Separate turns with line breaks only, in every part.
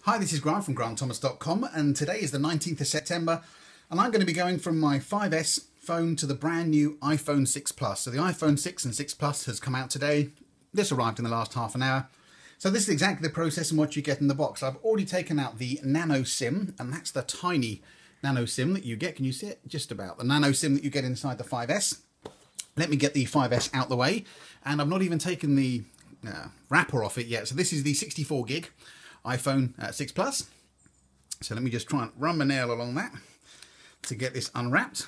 Hi, this is Grant from grantthomas.com, and today is the 19th of September, and I'm going to be going from my 5S phone to the brand new iPhone 6 Plus. So the iPhone 6 and 6 Plus has come out today. This arrived in the last half an hour. So this is exactly the process and what you get in the box. I've already taken out the nano SIM, and that's the tiny nano SIM that you get. Can you see it? Just about. The nano SIM that you get inside the 5S. Let me get the 5S out the way, and I've not even taken the wrapper off it yet. So this is the 64 gig iPhone 6 Plus. So let me just try and run my nail along that to get this unwrapped.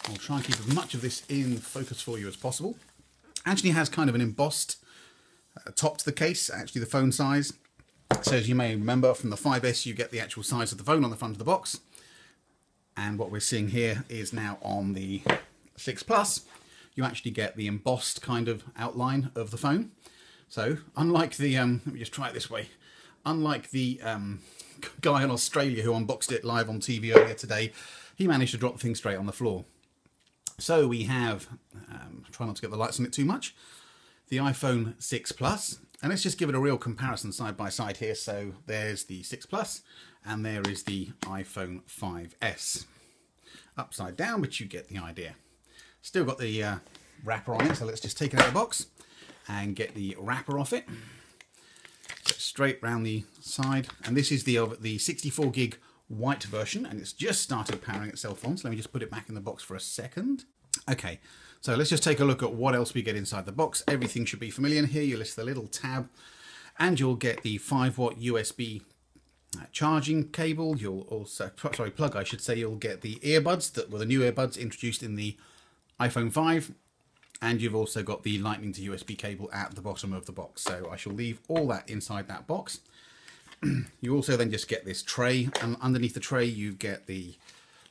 I'll try and keep as much of this in focus for you as possible. Actually has kind of an embossed top to the case, actually the phone size. So as you may remember from the 5S, you get the actual size of the phone on the front of the box. And what we're seeing here is now on the 6 Plus, you actually get the embossed kind of outline of the phone. So unlike the, let me just try it this way, unlike the guy in Australia who unboxed it live on TV earlier today, he managed to drop the thing straight on the floor. So we have, try not to get the lights on it too much, the iPhone 6 Plus, and let's just give it a real comparison side by side here. So there's the 6 Plus and there is the iPhone 5S. Upside down, but you get the idea. Still got the wrapper on it, so let's just take it out of the box and get the wrapper off it. So straight round the side, and this is the 64 gig white version, and it's just started powering itself on. So let me just put it back in the box for a second. Okay, so let's just take a look at what else we get inside the box. Everything should be familiar here. You list the little tab, and you'll get the 5-watt USB charging cable. You'll also, sorry, plug I should say. You'll get the earbuds that were the new earbuds introduced in the iPhone 5. And you've also got the lightning to USB cable at the bottom of the box. So I shall leave all that inside that box. You also then just get this tray, and underneath the tray you get the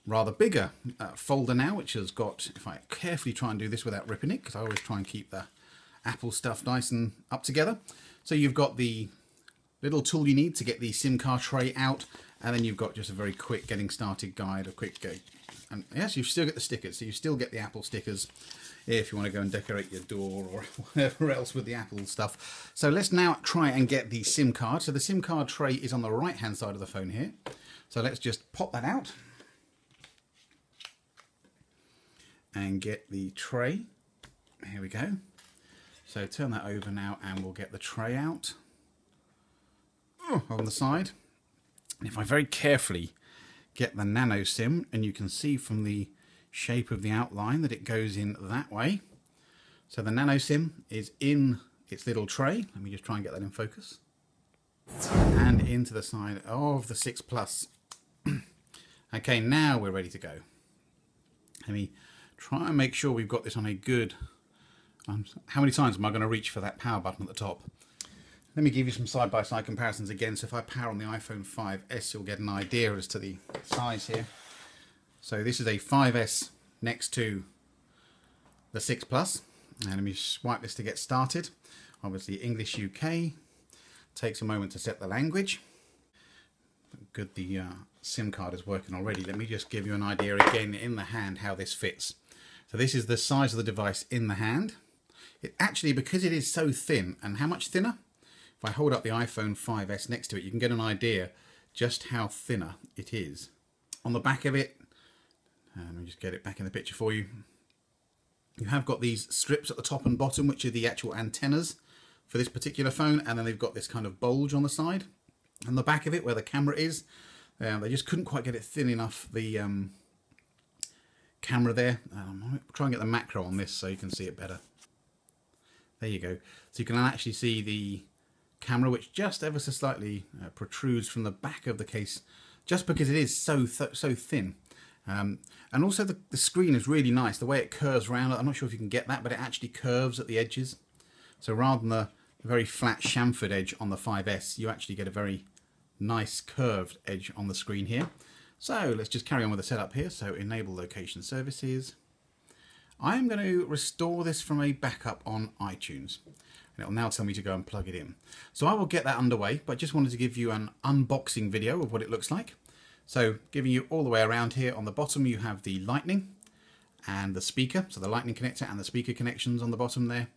rather bigger folder now, which has got, if I carefully try and do this without ripping it, because I always try and keep the Apple stuff nice and up together. So you've got the little tool you need to get the SIM card tray out, and then you've got just a very quick getting started guide, a quick go. And yes, you still get the stickers, so you still get the Apple stickers if you want to go and decorate your door or whatever else with the Apple stuff. So let's now try and get the SIM card. So the SIM card tray is on the right hand side of the phone here. So let's just pop that out and get the tray. Here we go. So turn that over now and we'll get the tray out on the side. And if I very carefully get the nano SIM, and you can see from the shape of the outline that it goes in that way. So the nano SIM is in its little tray. Let me just try and get that in focus. And into the side of the 6 Plus. Okay, now we're ready to go. Let me try and make sure we've got this on a good... how many times am I going to reach for that power button at the top? Let me give you some side-by-side comparisons again. So if I power on the iPhone 5S, you'll get an idea as to the size here. So this is a 5S next to the 6 Plus. And let me swipe this to get started. Obviously English UK. Takes a moment to set the language. Good, the SIM card is working already. Let me just give you an idea again in the hand how this fits. So this is the size of the device in the hand. It actually, because it is so thin, and how much thinner? If I hold up the iPhone 5S next to it, you can get an idea just how thinner it is. On the back of it, let me just get it back in the picture for you. You have got these strips at the top and bottom, which are the actual antennas for this particular phone, and then they've got this kind of bulge on the side. On the back of it, where the camera is, they just couldn't quite get it thin enough, the camera there. I'll try and get the macro on this so you can see it better. There you go. So you can actually see the camera, which just ever so slightly protrudes from the back of the case, just because it is so thin. And also the screen is really nice, the way it curves around. I'm not sure if you can get that, but it actually curves at the edges. So rather than the very flat chamfered edge on the 5S, you actually get a very nice curved edge on the screen here. So let's just carry on with the setup here. So enable location services. I'm going to restore this from a backup on iTunes. And it'll now tell me to go and plug it in. So I will get that underway, but just wanted to give you an unboxing video of what it looks like. So giving you all the way around here, on the bottom you have the lightning and the speaker, so the lightning connector and the speaker connections on the bottom there.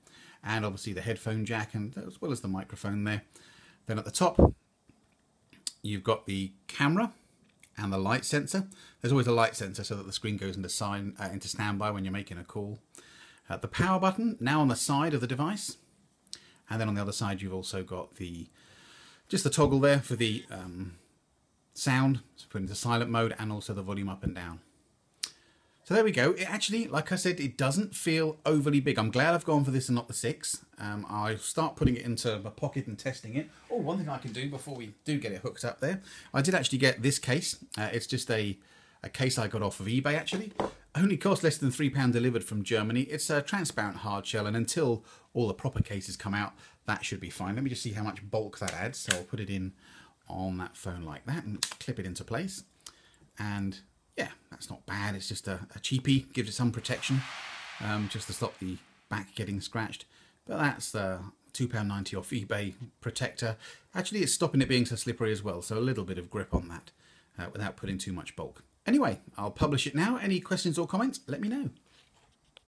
and obviously the headphone jack, and as well as the microphone there. Then at the top, you've got the camera and the light sensor. There's always a light sensor so that the screen goes into standby when you're making a call. The power button now on the side of the device, and then on the other side you've also got just the toggle there for the sound, so put into silent mode, and also the volume up and down. So there we go. It actually, like I said, it doesn't feel overly big. I'm glad I've gone for this and not the 6. I'll start putting it into my pocket and testing it. Oh, one thing I can do before we do get it hooked up there, I did actually get this case. It's just a case I got off of eBay actually. Only cost less than £3 delivered from Germany. It's a transparent hard shell, and until all the proper cases come out, that should be fine. Let me just see how much bulk that adds. So I'll put it in on that phone like that and clip it into place. And yeah, that's not bad. It's just a cheapie, gives it some protection, just to stop the back getting scratched. But that's the £2.90 off eBay protector. Actually, it's stopping it being so slippery as well, so a little bit of grip on that without putting too much bulk. Anyway, I'll publish it now. Any questions or comments, let me know.